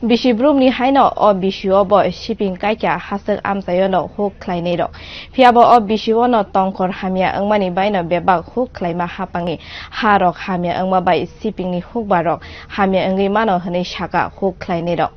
Bishibrum haino or bishuo boy shipping kaika hasel amsayono hook klainedo. Piabo or bishuono tonkor hamia angmani bino bebak hook klaima hapangi harok hamia angma by sipping ni hook barok hamia angimano hane shaka hook klainedo.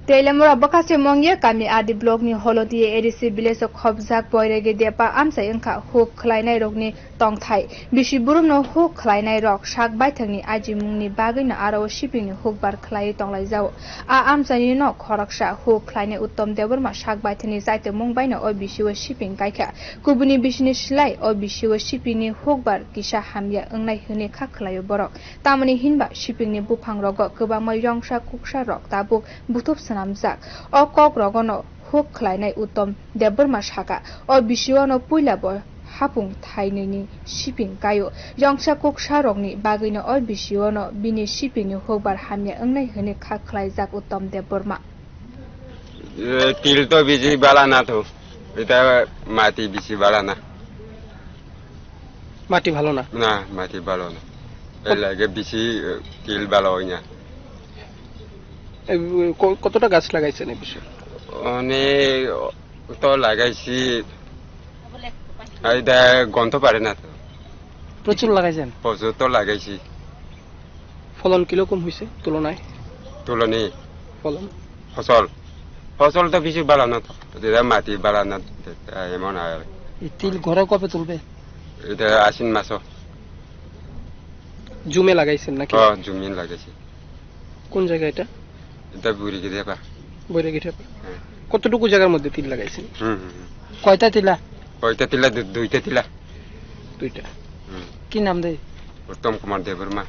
Telemura bakase mongye kami adi blog ni holodi edisi bileso khobjak boyrege depa amsai angka hook klainai rokni tongthai bishiburum no hook klainai rok sak baithangni ajimungni bagina aro shipping ni hook bar khlai tonglai jao a amsai no khoraksa hook klainai uttom deborma sak baithani jaite mungbai no o bishiwa shipping kaika kubuni bishini slai o bishiwa shipping ni hook bar kisa hamya angnai hune kha khlayo borok tamani hinba shipping ni bufang rogo goba mai rongsa kuksa rok tabuk butup namjak o kok rogono hook khlainai uttom deborma saka o bishiwano puilabo hapung thainini shipping kayo yongsa koksa rokni bagino o bishiwano bini shipping ni hokbar hamya angnai hene kha khlaijak uttom deborma til to biji balana to eta mati bisi balana mati bhalo na na mati balo na elage bisi til balo nya কতটা গাছ লাগাইছেন এই বিষয়ে অনেক তো লাগাইছি আইদা গন্ত পারে না তো প্রচুর লাগাইছেন প্রচুর তো লাগাইছি ফলন কিরকম হইছে তুলনায় ফলন ফসল তো বেশি ভালো না তো এটা মাটি ভালো না এমন আর এই তিল ঘরে কবে তুলবে এটা আশ্বিন মাস জুমে লাগাইছেন নাকি জুমিন লাগাইছি কোন জায়গা এটা এটা বুড়িকে দেবা কতটুকু জায়গার মধ্যে তিল লাগাইছেন কয়টা তিলা দুইটা কি নাম দেয় Uttam Kumar Debbarma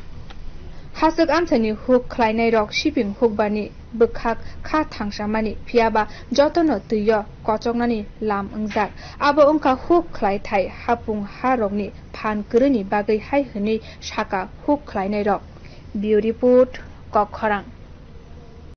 hasuk amsani hook khlainai rok shipping hook bani bukhak kha thangsamani phiaba jotono tuyo kochongnani lam angjak abo ongka hook khlai thai hapung harokni phan kuruni bagai hai hini saka hook khlainai rok bureau report kokkhorang